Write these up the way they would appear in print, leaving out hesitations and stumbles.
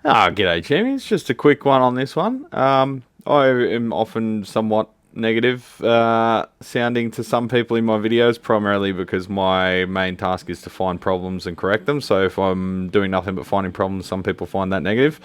G'day, Jamie. It's just a quick one on this one. I am often somewhat negative sounding to some people in my videos, primarily because my main task is to find problems and correct them. So if I'm doing nothing but finding problems, some people find that negative.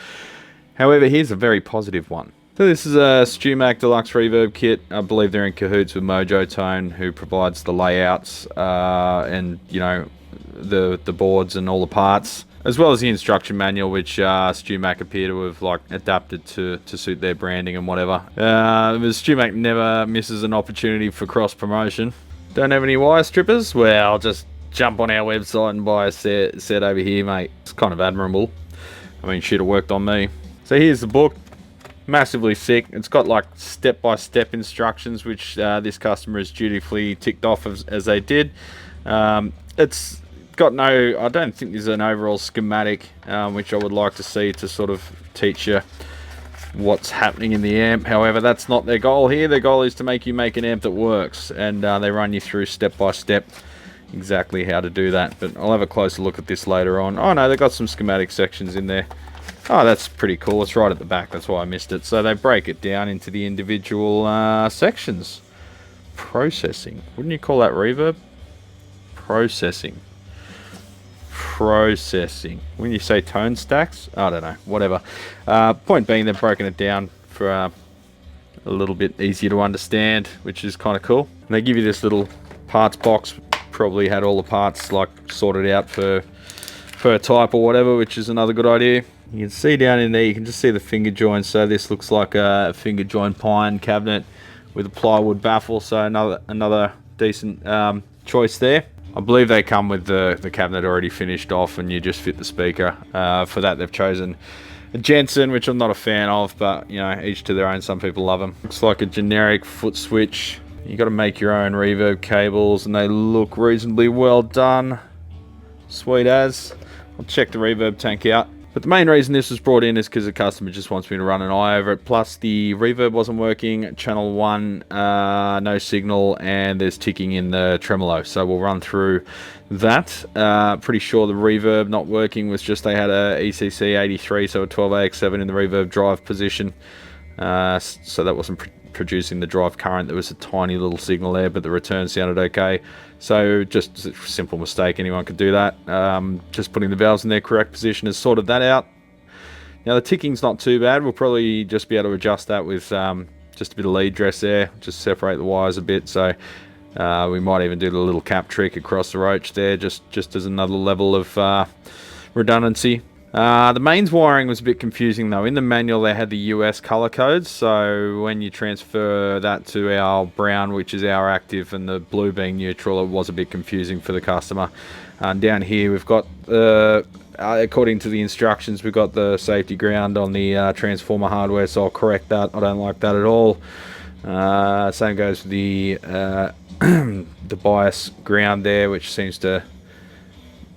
However, here's a very positive one. So this is a Stewmac Deluxe Reverb kit. I believe they're in cahoots with Mojotone, who provides the layouts and, you know, the boards and all the parts, as well as the instruction manual, which Stewmac appear to have like adapted to suit their branding and whatever. Stewmac never misses an opportunity for cross promotion. Don't have any wire strippers? Well, just jump on our website and buy a set over here, mate. It's kind of admirable. I mean, shit, it worked on me. So here's the book. Massively sick. It's got like step-by-step instructions, which this customer has dutifully ticked off as they did. It's got no, I don't think there's an overall schematic, which I would like to see to sort of teach you what's happening in the amp. However, that's not their goal here. Their goal is to make you make an amp that works, and they run you through step by step exactly how to do that. But I'll have a closer look at this later on. Oh no, they've got some schematic sections in there. Oh, that's pretty cool. It's right at the back, that's why I missed it. So they break it down into the individual sections. Processing. Wouldn't you call that reverb? Processing. When you say tone stacks, I don't know, whatever. Point being, they've broken it down for a little bit easier to understand, which is kind of cool. And they give you this little parts box. Probably had all the parts like sorted out for a type or whatever, which is another good idea. You can see down in there, you can just see the finger joints. So this looks like a finger joint pine cabinet with a plywood baffle. So another decent choice there. I believe they come with the cabinet already finished off, and you just fit the speaker. For that, they've chosen a Jensen, which I'm not a fan of, but you know, each to their own. Some people love them. Looks like a generic foot switch. You got to make your own reverb cables, and they look reasonably well done. Sweet as. I'll check the reverb tank out. But the main reason this was brought in is because the customer just wants me to run an eye over it. Plus the reverb wasn't working, channel 1, no signal, and there's ticking in the tremolo. So we'll run through that. Pretty sure the reverb not working was just they had a ECC 83, so a 12AX7 in the reverb drive position. So that wasn't producing the drive current. There was a tiny little signal there, but the return sounded okay. So just a simple mistake, anyone could do that. Just putting the valves in their correct position has sorted that out. Now the ticking's not too bad. We'll probably just be able to adjust that with just a bit of lead dress there, just separate the wires a bit. So we might even do the little cap trick across the roach there, just as another level of redundancy. The mains wiring was a bit confusing though. In the manual they had the US color codes, so when you transfer that to our brown, which is our active, and the blue being neutral, it was a bit confusing for the customer. Down here we've got, according to the instructions, we've got the safety ground on the transformer hardware, so I'll correct that. I don't like that at all. Same goes with the the bias ground there, which seems to,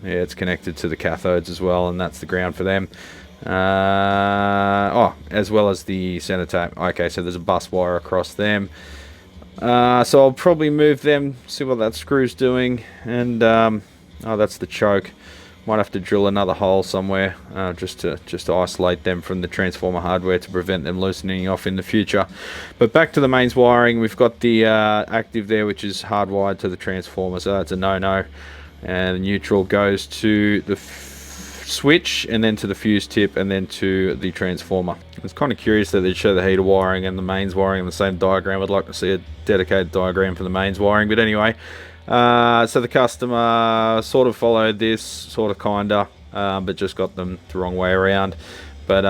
yeah, it's connected to the cathodes as well, and that's the ground for them. As well as the center tap. Okay, so there's a bus wire across them. So I'll probably move them, see what that screw's doing, and that's the choke. Might have to drill another hole somewhere just to isolate them from the transformer hardware to prevent them loosening off in the future. But back to the mains wiring, we've got the active there, which is hardwired to the transformer, so that's a no-no. And the neutral goes to the switch, and then to the fuse tip, and then to the transformer. It's kind of curious that they show the heater wiring and the mains wiring in the same diagram. I'd like to see a dedicated diagram for the mains wiring, but anyway. So the customer sort of followed this, sort of kinda, but just got them the wrong way around. But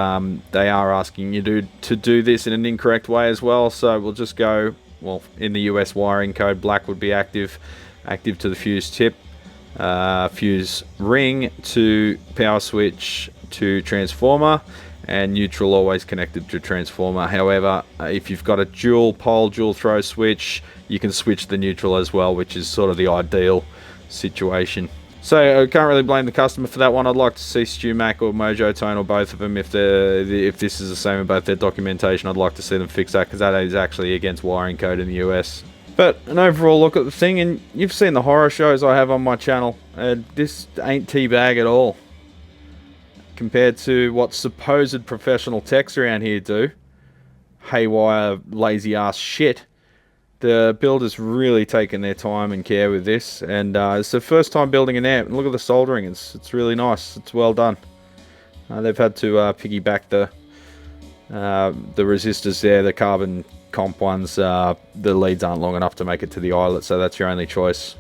they are asking you to do this in an incorrect way as well, so we'll just go, well, in the US wiring code, black would be active to the fuse tip. Fuse ring to power switch to transformer, and neutral always connected to transformer. However, if you've got a dual pole, dual throw switch, you can switch the neutral as well, which is sort of the ideal situation. So I can't really blame the customer for that one. I'd like to see Stewmac or Mojotone or both of them, if this is the same in both their documentation, I'd like to see them fix that, because that is actually against wiring code in the US. But an overall look at the thing, and you've seen the horror shows I have on my channel, this ain't teabag at all. compared to what supposed professional techs around here do. Haywire, lazy ass shit. The builders really taken their time and care with this, and it's the first time building an amp. And look at the soldering; it's really nice. It's well done. They've had to piggyback the resistors there, the carbon comp ones. The leads aren't long enough to make it to the eyelet, so that's your only choice.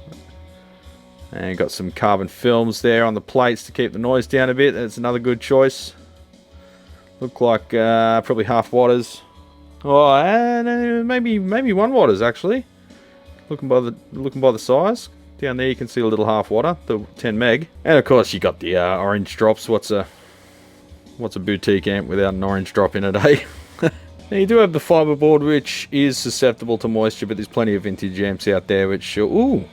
And got some carbon films there on the plates to keep the noise down a bit. That's another good choice. Look like probably half watters. Oh, and maybe 1 watters actually. Looking by the size down there, you can see a little half watter, the 10 meg, and of course you got the orange drops. What's a boutique amp without an orange drop in it, eh? Now you do have the fiberboard, which is susceptible to moisture, but there's plenty of vintage amps out there which ooh,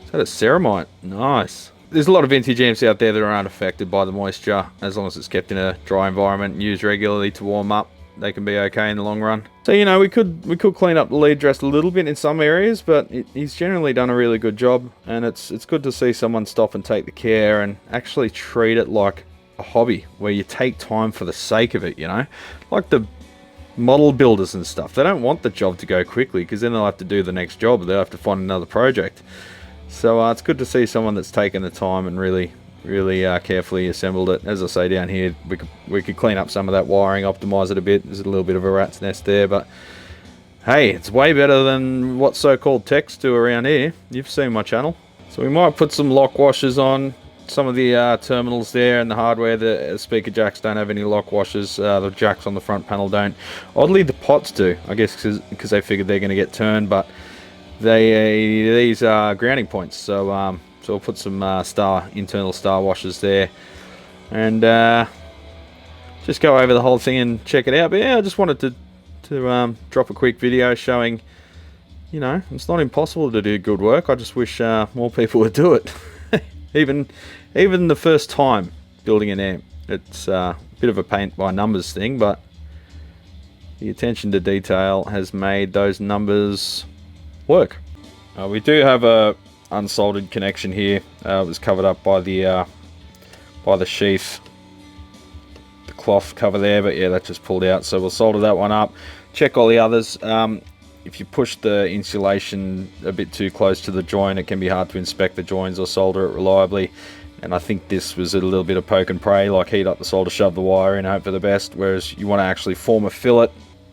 is that a ceramite? Nice. There's a lot of vintage amps out there that are unaffected by the moisture as long as it's kept in a dry environment and used regularly to warm up. They can be okay in the long run. So, you know, we could clean up the lead dress a little bit in some areas, but he's generally done a really good job, and it's good to see someone stop and take the care and actually treat it like a hobby, where you take time for the sake of it, you know? Like the model builders and stuff. They don't want the job to go quickly, because then they'll have to do the next job, they'll have to find another project. So it's good to see someone that's taken the time and really carefully assembled it. As I say, down here we could clean up some of that wiring, optimize it a bit. There's a little bit of a rat's nest there, but hey, it's way better than what so-called techs do around here. You've seen my channel. So we might put some lock washers on some of the terminals there and the hardware. The speaker jacks don't have any lock washers. The jacks on the front panel don't. Oddly, the pots do, I guess because they figured they're going to get turned, but these are grounding points. So we'll put some internal star washers there, and just go over the whole thing and check it out. But yeah, I just wanted to drop a quick video showing, you know, it's not impossible to do good work. I just wish more people would do it. even the first time building an amp, it's a bit of a paint by numbers thing, but the attention to detail has made those numbers work. We do have a unsoldered connection here. It was covered up by the sheath, the cloth cover there, but yeah, that just pulled out, so we'll solder that one up. Check all the others. If you push the insulation a bit too close to the joint, it can be hard to inspect the joins or solder it reliably, and I think this was a little bit of poke and pray, like heat up the solder, shove the wire in, hope for the best, whereas you want to actually form a fillet,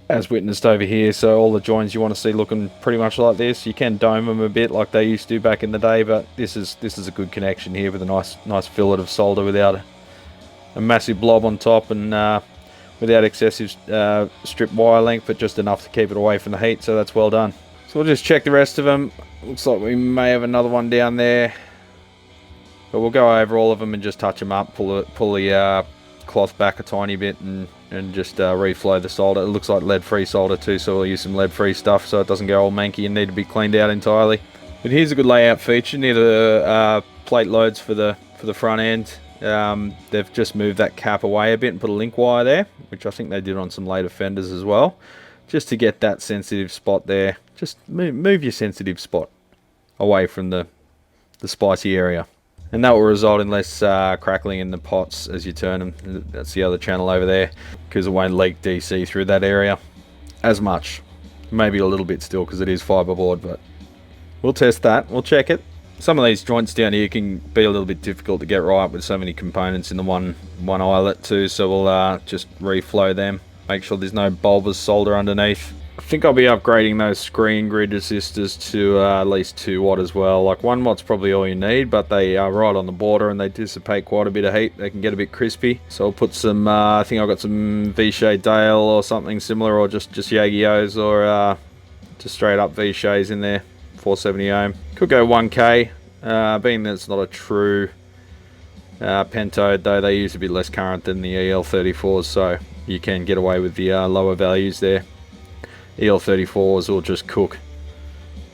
as witnessed over here. So all the joins you want to see looking pretty much like this. You can dome them a bit like they used to back in the day, but this is a good connection here with a nice fillet of solder without a massive blob on top, and without excessive strip wire length, but just enough to keep it away from the heat. So that's well done. So we'll just check the rest of them. Looks like we may have another one down there, but we'll go over all of them and just touch them up, pull the cloth back a tiny bit, and just reflow the solder. It looks like lead-free solder too, so we'll use some lead-free stuff so it doesn't go all manky and need to be cleaned out entirely. But here's a good layout feature near the plate loads for the front end. They've just moved that cap away a bit and put a link wire there, which I think they did on some later fenders as well, just to get that sensitive spot there. Just move your sensitive spot away from the spicy area, and that will result in less crackling in the pots as you turn them. That's the other channel over there, because it won't leak DC through that area as much. Maybe a little bit still, because it is fiberboard, but we'll test that. We'll check it. Some of these joints down here can be a little bit difficult to get right with so many components in the one eyelet too, so we'll just reflow them, make sure there's no bulbous solder underneath. I think I'll be upgrading those screen grid resistors to at least 2 watt as well. Like 1 watt's probably all you need, but they are right on the border and they dissipate quite a bit of heat. They can get a bit crispy, so I'll put some I think I've got some V-shade Dale or something similar, or just Yagi-O's, or just straight up V-shades in there. 470 ohm. Could go 1K, being that it's not a true pentode, though they use a bit less current than the EL34s, so you can get away with the lower values there. EL34s will just cook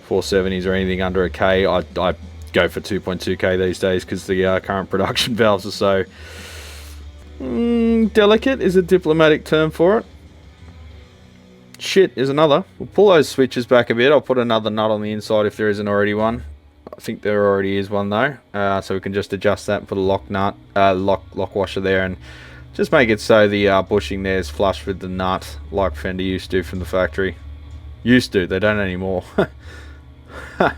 470s or anything under a K. I go for 2.2K these days because the current production valves are so delicate is a diplomatic term for it. Shit is another. We'll pull those switches back a bit. I'll put another nut on the inside if there isn't already one. I think there already is one though, so we can just adjust that and put a lock nut, lock washer there, and just make it so the bushing there is flush with the nut, like Fender used to from the factory. Used to, they don't anymore. What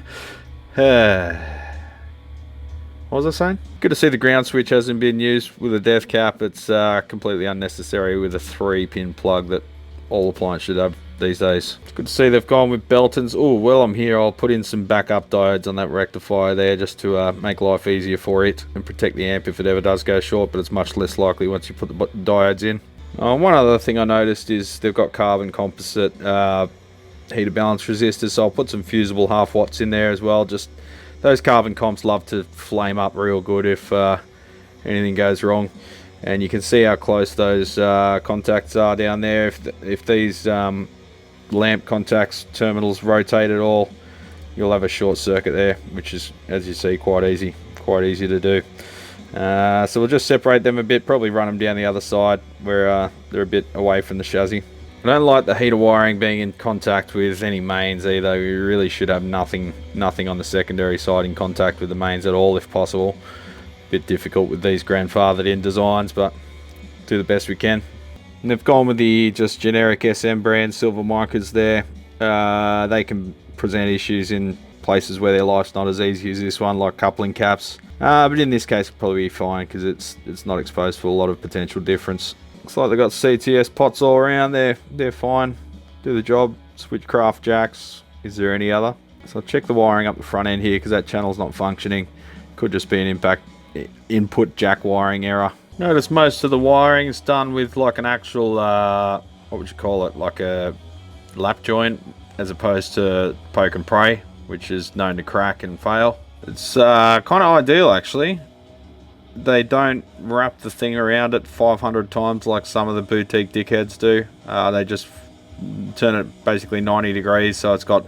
was I saying? Good to see the ground switch hasn't been used with a death cap. It's completely unnecessary with a 3-pin plug that all appliances should have these days. It's good to see they've gone with Beltons. Oh, well, I'm here. I'll put in some backup diodes on that rectifier there just to make life easier for it and protect the amp if it ever does go short, but it's much less likely once you put the diodes in. One other thing I noticed is they've got carbon composite heater balance resistors, so I'll put some fusible half watts in there as well. Just those carbon comps love to flame up real good if anything goes wrong, and you can see how close those contacts are down there. If these lamp contacts terminals rotate at all, you'll have a short circuit there, which is, as you see, quite easy to do. So we'll just separate them a bit, probably run them down the other side where they're a bit away from the chassis. I don't like the heater wiring being in contact with any mains either. We really should have nothing on the secondary side in contact with the mains at all if possible. Bit difficult with these grandfathered in designs, but do the best we can. And they've gone with the just generic SM brand silver micas there. They can present issues in places where their life's not as easy as this one, like coupling caps. But in this case, it'll probably be fine because it's not exposed to a lot of potential difference. Looks like they've got CTS pots all around there. They're fine. Do the job. Switchcraft jacks. Is there any other? So I'll check the wiring up the front end here because that channel's not functioning. Could just be an input jack wiring error. Notice most of the wiring is done with like an actual, what would you call it? Like a lap joint as opposed to poke and pray, which is known to crack and fail. It's kind of ideal actually. They don't wrap the thing around it 500 times like some of the boutique dickheads do. They just turn it basically 90 degrees so it's got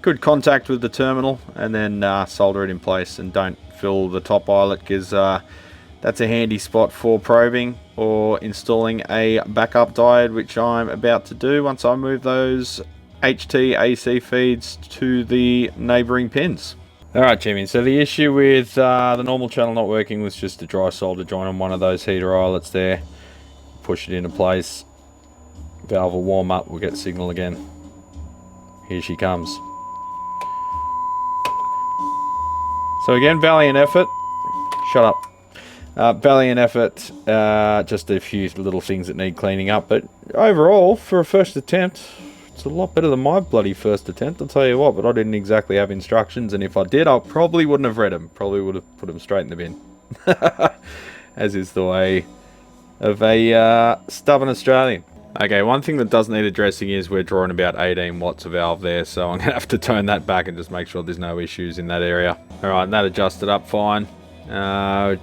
good contact with the terminal, and then solder it in place, and don't fill the top eyelet because that's a handy spot for probing or installing a backup diode, which I'm about to do once I move those HT AC feeds to the neighbouring pins. Alright Jimmy, so the issue with the normal channel not working was just a dry solder joint on one of those heater eyelets there. Push it into place. Valve will warm up, we'll get signal again. Here she comes. So again, valiant effort. Shut up. Valiant effort, just a few little things that need cleaning up, but overall, for a first attempt, it's a lot better than my bloody first attempt, I'll tell you what. But I didn't exactly have instructions, and if I did, I probably wouldn't have read them. Probably would have put them straight in the bin. As is the way of a stubborn Australian. Okay, one thing that does need addressing is we're drawing about 18 watts of valve there, so I'm going to have to turn that back and just make sure there's no issues in that area. Alright, and that adjusted up fine.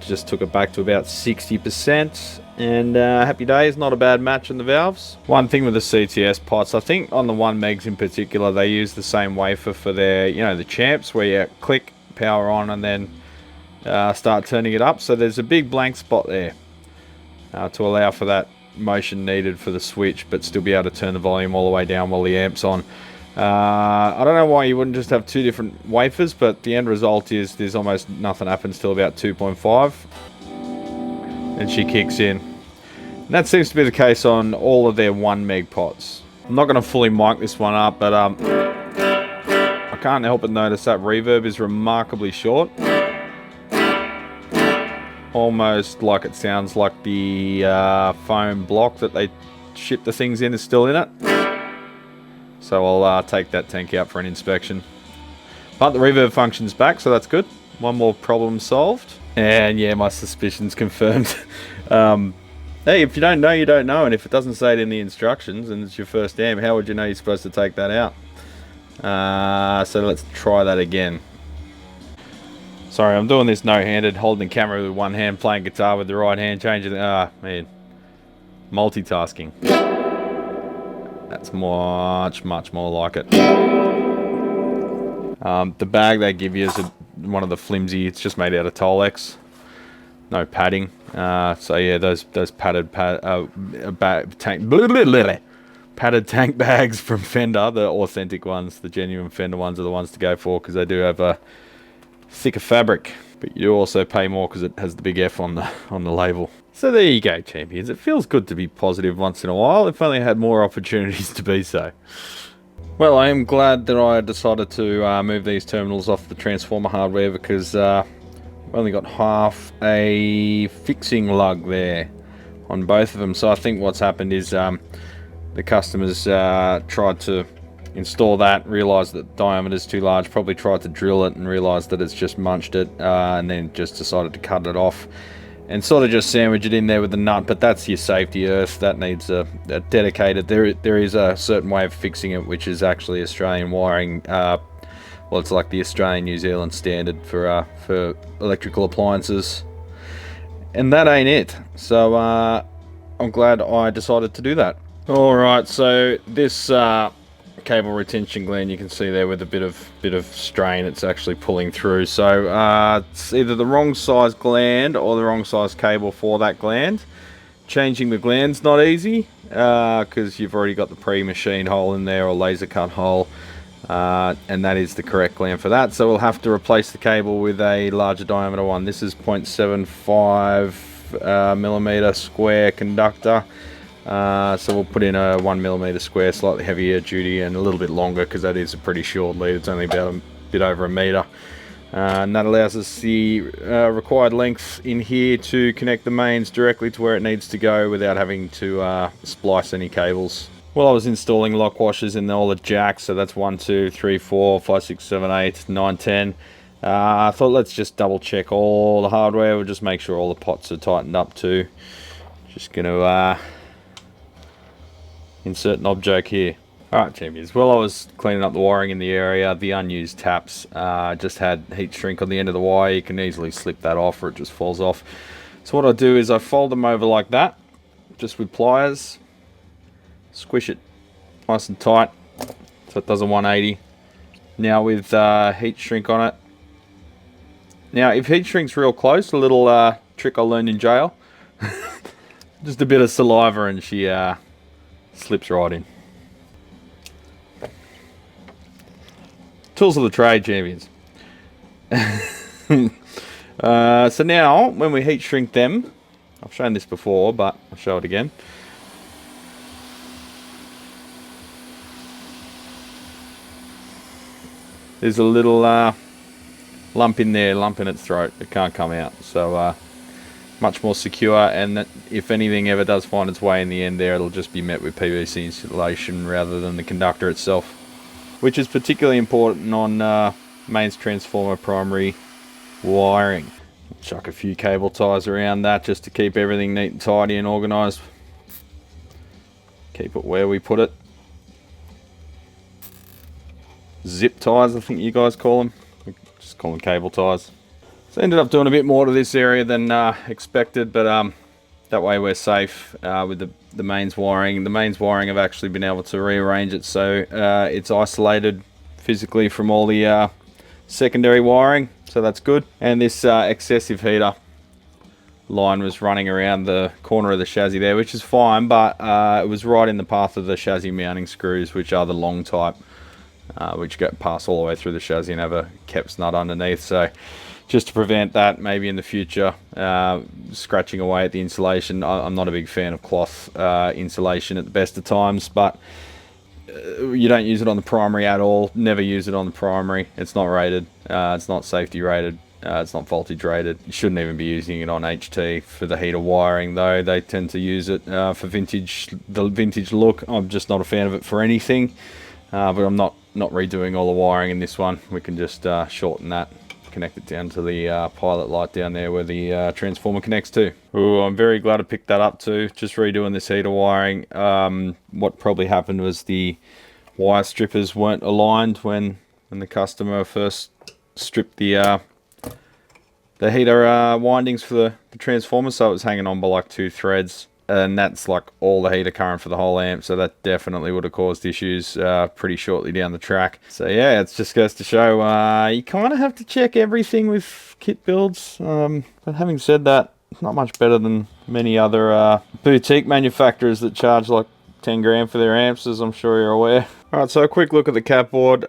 Just took it back to about 60%, and happy days, not a bad match on the valves. One thing with the CTS pots, I think on the 1 megs in particular, they use the same wafer for their, you know, the champs, where you click, power on, and then start turning it up. So there's a big blank spot there to allow for that motion needed for the switch, but still be able to turn the volume all the way down while the amp's on. I don't know why you wouldn't just have 2 different wafers, but the end result is there's almost nothing happens till about 2.5, and she kicks in. And that seems to be the case on all of their 1 meg pots. I'm not going to fully mic this one up, but I can't help but notice that reverb is remarkably short. Almost like it sounds like the foam block that they ship the things in is still in it. So I'll take that tank out for an inspection. But the reverb function's back, so that's good. One more problem solved. And yeah, my suspicion's confirmed. Hey, if you don't know, you don't know. And if it doesn't say it in the instructions and it's your first amp, how would you know you're supposed to take that out? So let's try that again. Sorry, I'm doing this no-handed, holding the camera with one hand, playing guitar with the right hand, changing the... man. Multitasking. That's much more like it. The bag they give you is one of the flimsy, it's just made out of Tolex. No padding. So yeah, those padded tank bags from Fender, the authentic ones, the genuine Fender ones are the ones to go for, because they do have a thicker fabric, but you also pay more because it has the big F on the label. So there you go, champions. It feels good to be positive once in a while, if only I had more opportunities to be so. Well, I am glad that I decided to move these terminals off the transformer hardware, because I've only got half a fixing lug there on both of them. So I think what's happened is the customers tried to install that, realised that the diameter is too large, probably tried to drill it and realised that it's just munched it, and then just decided to cut it off and sort of just sandwich it in there with the nut. But that's your safety earth. That needs a dedicated, there is a certain way of fixing it, which is actually Australian wiring. Well, it's like the Australian New Zealand standard for electrical appliances, and that ain't it. So I'm glad I decided to do that. Alright, so this cable retention gland, you can see there with a bit of strain, it's actually pulling through. So it's either the wrong size gland or the wrong size cable for that gland. Changing the gland's not easy because you've already got the pre-machined hole in there, or laser cut hole, and that is the correct gland for that. So we'll have to replace the cable with a larger diameter one. This is 0.75 millimeter square conductor. So we'll put in a 1 millimeter square, slightly heavier duty and a little bit longer, because that is a pretty short lead. It's only about a bit over a meter, and that allows us the required length in here to connect the mains directly to where it needs to go without having to splice any cables. Well, I was installing lock washers in all the jacks, so that's 1, 2, 3, 4, 5, 6, 7, 8, 9, 10. I thought let's just double check all the hardware. We'll just make sure all the pots are tightened up too. Just gonna insert an object here. Alright, champions. Well, I was cleaning up the wiring in the area. The unused taps just had heat shrink on the end of the wire. You can easily slip that off, or it just falls off. So what I do is I fold them over like that, just with pliers. Squish it nice and tight so it does a 180. Now with heat shrink on it. Now if heat shrink's real close, a little trick I learned in jail. Just a bit of saliva and she slips right in. Tools of the trade, champions. So now when we heat shrink them, I've shown this before but I'll show it again. There's a little lump in there, lump in its throat. It can't come out. So much more secure, and that if anything ever does find its way in the end there, it'll just be met with PVC insulation rather than the conductor itself, which is particularly important on mains transformer primary wiring. Chuck a few cable ties around that just to keep everything neat and tidy and organised. Keep it where we put it. Zip ties, I think you guys call them. Just call them cable ties. So I ended up doing a bit more to this area than expected, but that way we're safe with the mains wiring. The mains wiring, I've actually been able to rearrange it so it's isolated physically from all the secondary wiring, so that's good. And this excessive heater line was running around the corner of the chassis there, which is fine, but it was right in the path of the chassis mounting screws, which are the long type, which go pass all the way through the chassis and have a caps nut underneath. So just to prevent that, maybe in the future, scratching away at the insulation. I'm not a big fan of cloth insulation at the best of times, but you don't use it on the primary at all. Never use it on the primary. It's not rated. It's not safety rated. It's not voltage rated. You shouldn't even be using it on HT for the heater wiring, though. They tend to use it for the vintage look. I'm just not a fan of it for anything. But I'm not redoing all the wiring in this one. We can just shorten that, connect it down to the pilot light down there where the transformer connects to. Ooh, I'm very glad I picked that up too. Just redoing this heater wiring. What probably happened was the wire strippers weren't aligned when the customer first stripped the heater windings for the transformer, so it was hanging on by like 2 threads. And that's like all the heater current for the whole amp, so that definitely would have caused issues pretty shortly down the track. So yeah, it just goes to show you kind of have to check everything with kit builds. But having said that, it's not much better than many other boutique manufacturers that charge like 10 grand for their amps, as I'm sure you're aware. Alright, so a quick look at the cat board.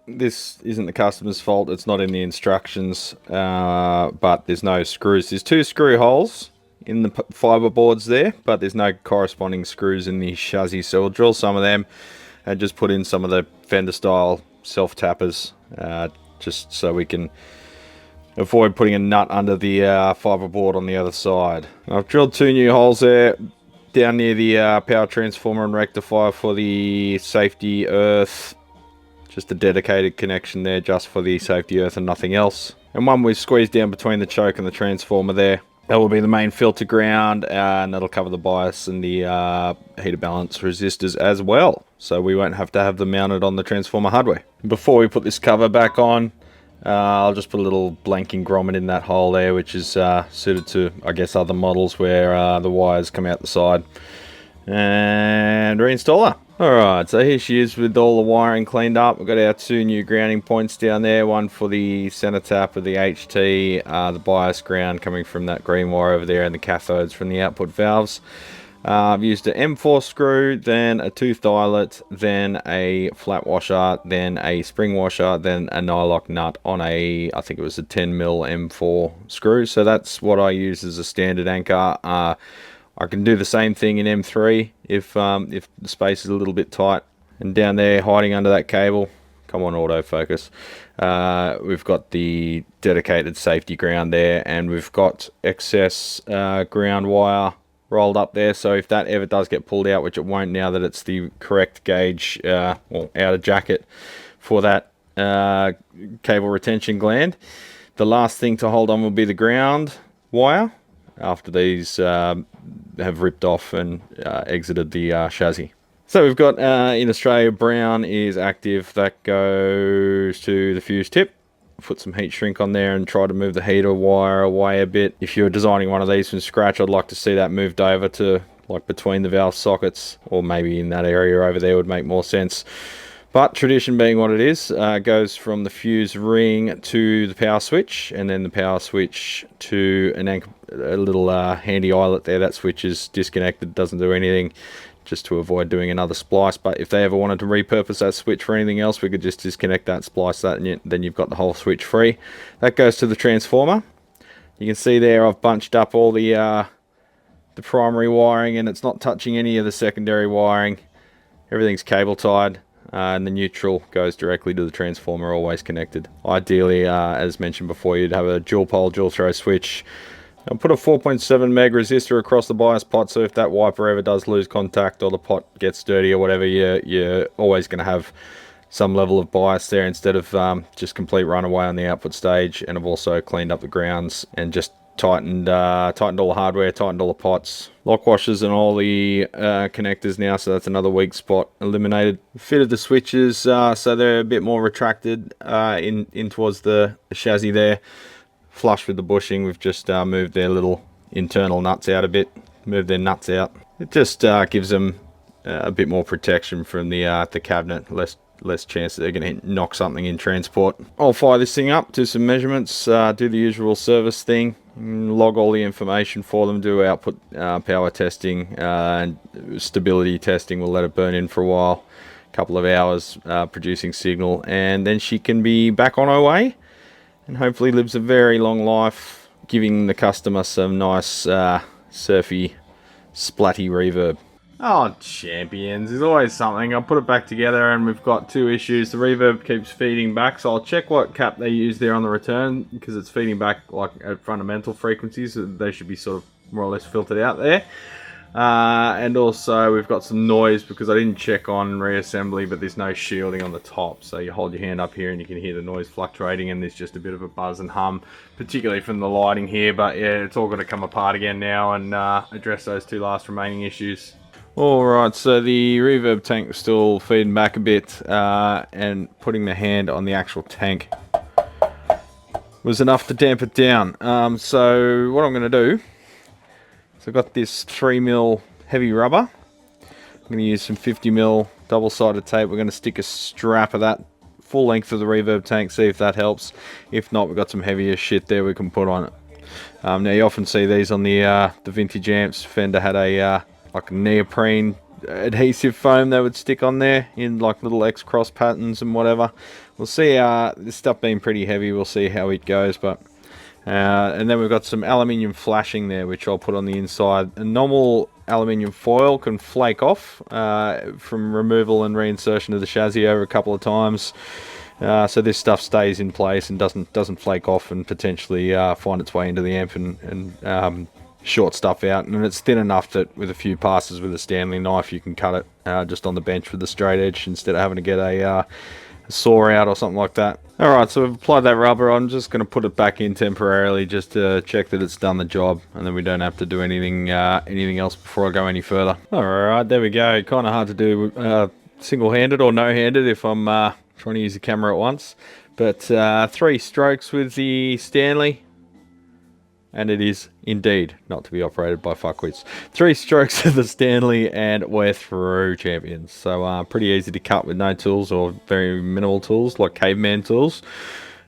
this isn't the customer's fault. It's not in the instructions, but there's no screws. There's 2 screw holes in the fiber boards there, but there's no corresponding screws in the chassis. So we'll drill some of them and just put in some of the Fender style self tappers, just so we can avoid putting a nut under the fiber board on the other side. I've drilled 2 new holes there down near the power transformer and rectifier for the safety earth. Just a dedicated connection there just for the safety earth and nothing else. And one we've squeezed down between the choke and the transformer there. That will be the main filter ground, and that'll cover the bias and the heater balance resistors as well. So we won't have to have them mounted on the transformer hardware. Before we put this cover back on, I'll just put a little blanking grommet in that hole there, which is suited to, I guess, other models where the wires come out the side. And reinstall her. Alright, so here she is with all the wiring cleaned up. We've got our 2 new grounding points down there. One for the center tap of the HT, the bias ground coming from that green wire over there, and the cathodes from the output valves. I've used an M4 screw, then a toothed eyelet, then a flat washer, then a spring washer, then a nylock nut on a, I think it was a 10mm M4 screw. So that's what I use as a standard anchor. I can do the same thing in M3 if the space is a little bit tight. And down there, hiding under that cable, come on autofocus, we've got the dedicated safety ground there, and we've got excess ground wire rolled up there. So if that ever does get pulled out, which it won't now that it's the correct gauge, or outer jacket for that cable retention gland, the last thing to hold on will be the ground wire after these have ripped off and exited the chassis. So we've got, in Australia, brown is active. That goes to the fuse tip. Put some heat shrink on there and try to move the heater wire away a bit. If you're designing one of these from scratch, I'd like to see that moved over to like between the valve sockets, or maybe in that area over there would make more sense. But tradition being what it is, goes from the fuse ring to the power switch, and then the power switch to a little handy eyelet there. That switch is disconnected, doesn't do anything, just to avoid doing another splice. But if they ever wanted to repurpose that switch for anything else, we could just disconnect that, splice that, and then you've got the whole switch free. That goes to the transformer. You can see there I've bunched up all the primary wiring, and it's not touching any of the secondary wiring. Everything's cable tied. And the neutral goes directly to the transformer, always connected. Ideally, as mentioned before, you'd have a dual pole, dual throw switch. I'll put a 4.7 meg resistor across the bias pot, so if that wiper ever does lose contact or the pot gets dirty or whatever, you're always going to have some level of bias there instead of just complete runaway on the output stage. And I've also cleaned up the grounds and just tightened all the hardware, tightened all the pots, lock washers and all the connectors now, so that's another weak spot eliminated. Fitted the switches so they're a bit more retracted in towards the chassis there, flush with the bushing. We've just moved their little internal nuts out a bit, moved their nuts out. It just gives them a bit more protection from the cabinet, less chance that they're going to knock something in transport. I'll fire this thing up, do some measurements, do the usual service thing, log all the information for them, do output power testing and stability testing. We'll let it burn in for a while, a couple of hours, producing signal, and then she can be back on her way and hopefully lives a very long life, giving the customer some nice surfy splatty reverb. Oh, champions, there's always something. I'll put it back together and we've got 2 issues. The reverb keeps feeding back, so I'll check what cap they use there on the return, because it's feeding back like at fundamental frequencies, so they should be sort of more or less filtered out there. And also we've got some noise because I didn't check on reassembly, but there's no shielding on the top, so you hold your hand up here and you can hear the noise fluctuating, and there's just a bit of a buzz and hum, particularly from the lighting here. But yeah, it's all going to come apart again now and address those 2 last remaining issues. Alright, so the reverb tank was still feeding back a bit, and putting the hand on the actual tank was enough to damp it down. So what I'm going to do, so I've got this 3mm heavy rubber. I'm going to use some 50mm double-sided tape. We're going to stick a strap of that full length of the reverb tank, see if that helps. If not, we've got some heavier shit there we can put on it. Now you often see these on the vintage amps. Fender had a like a neoprene adhesive foam they would stick on there in like little X-cross patterns and whatever. We'll see. This stuff being pretty heavy, we'll see how it goes. But and then we've got some aluminium flashing there, which I'll put on the inside. A normal aluminium foil can flake off from removal and reinsertion of the chassis over a couple of times. So this stuff stays in place and doesn't flake off and potentially find its way into the amp and short stuff out. And it's thin enough that with a few passes with a Stanley knife you can cut it just on the bench with a straight edge instead of having to get a saw out or something like that. Alright, so we've applied that rubber. I'm just going to put it back in temporarily just to check that it's done the job, and then we don't have to do anything else before I go any further. Alright, there we go. Kind of hard to do single-handed or no-handed if I'm trying to use the camera at once. But 3 strokes with the Stanley, and it is indeed not to be operated by fuckwits. 3 strokes of the Stanley and we're through, champions. So pretty easy to cut with no tools or very minimal tools like caveman tools.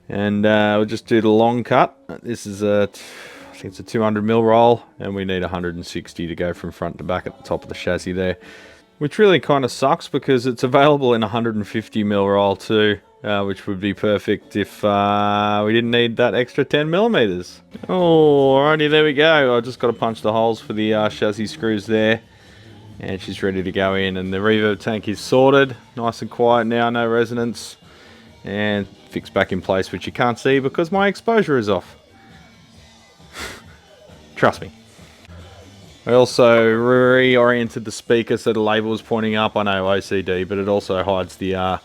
And we'll just do the long cut. This is I think it's a 200mm roll, and we need 160 to go from front to back at the top of the chassis there. Which really kind of sucks because it's available in 150mm roll too. Which would be perfect if we didn't need that extra 10mm. Alrighty, there we go. I just got to punch the holes for the chassis screws there, and she's ready to go in. And the reverb tank is sorted, nice and quiet now, no resonance, and fixed back in place, which you can't see because my exposure is off. Trust me. I also reoriented the speaker so the label was pointing up. I know OCD, but it also hides the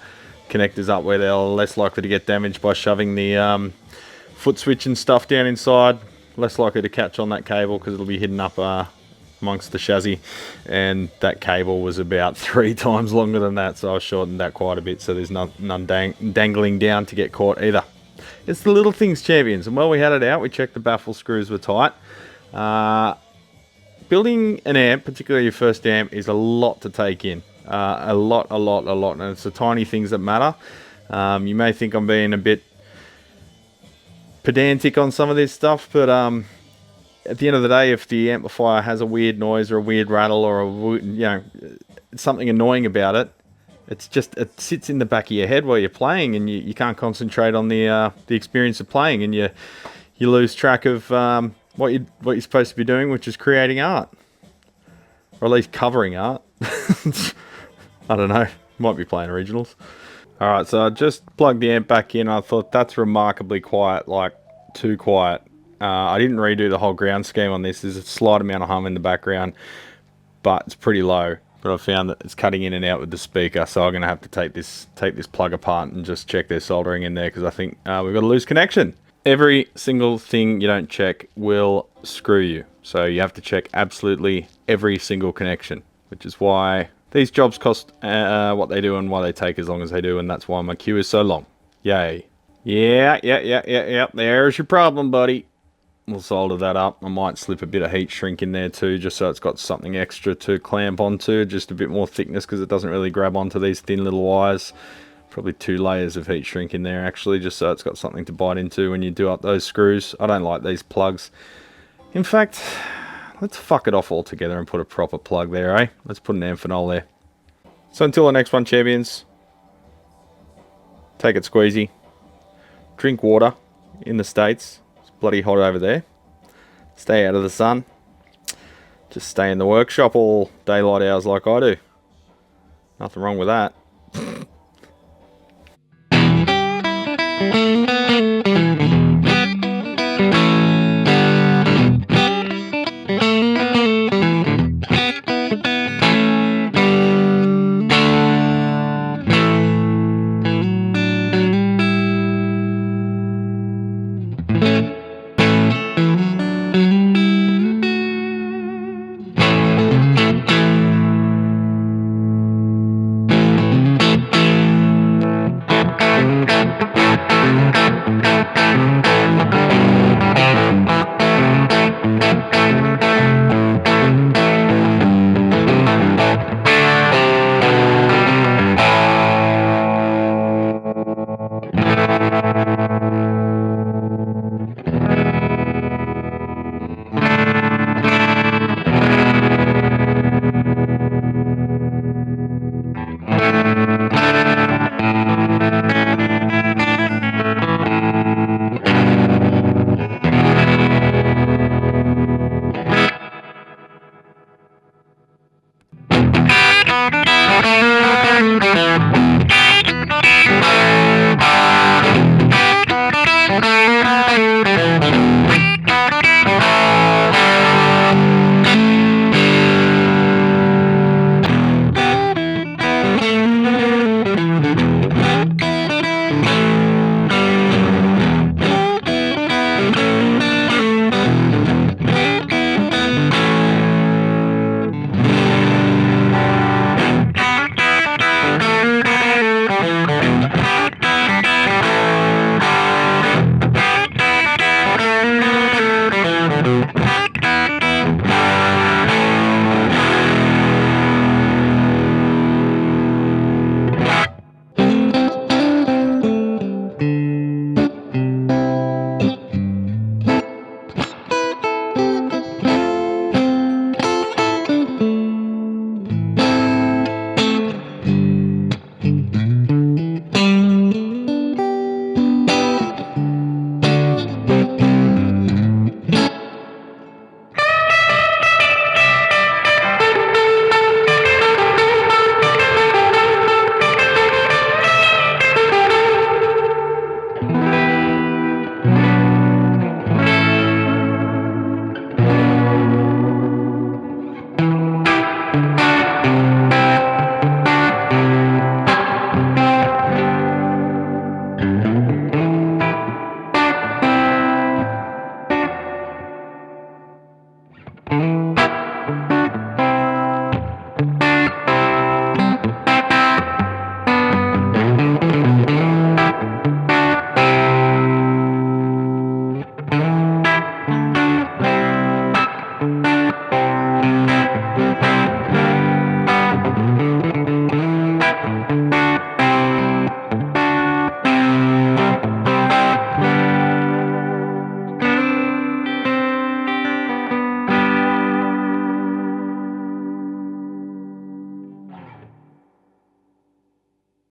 connectors up where they're less likely to get damaged by shoving the foot switch and stuff down inside. Less likely to catch on that cable because it'll be hidden up amongst the chassis, and that cable was about 3 times longer than that, so I shortened that quite a bit so there's none dangling down to get caught either. It's the little things, champions. And while we had it out, we checked the baffle screws were tight. Building an amp, particularly your first amp, is a lot to take in. A lot, and it's the tiny things that matter. You may think I'm being a bit pedantic on some of this stuff, but at the end of the day, if the amplifier has a weird noise or a weird rattle or something annoying about it, it sits in the back of your head while you're playing, and you can't concentrate on the experience of playing, and you lose track of what you're supposed to be doing, which is creating art, or at least covering art. I don't know, might be playing originals. Alright, so I just plugged the amp back in. I thought that's remarkably quiet, like too quiet. I didn't redo the whole ground scheme on this. There's a slight amount of hum in the background, but it's pretty low. But I found that it's cutting in and out with the speaker, so I'm going to have to take this plug apart and just check their soldering in there, because I think we've got a loose connection. Every single thing you don't check will screw you. So you have to check absolutely every single connection, which is why these jobs cost what they do and why they take as long as they do, and that's why my queue is so long. Yay. Yeah. There's your problem, buddy. We'll solder that up. I might slip a bit of heat shrink in there too, just so it's got something extra to clamp onto, just a bit more thickness, because it doesn't really grab onto these thin little wires. Probably 2 layers of heat shrink in there actually, just so it's got something to bite into when you do up those screws. I don't like these plugs. In fact, let's fuck it off altogether and put a proper plug there, eh? Let's put an Amphenol there. So until the next one, champions, take it squeezy. Drink water in the States. It's bloody hot over there. Stay out of the sun. Just stay in the workshop all daylight hours like I do. Nothing wrong with that.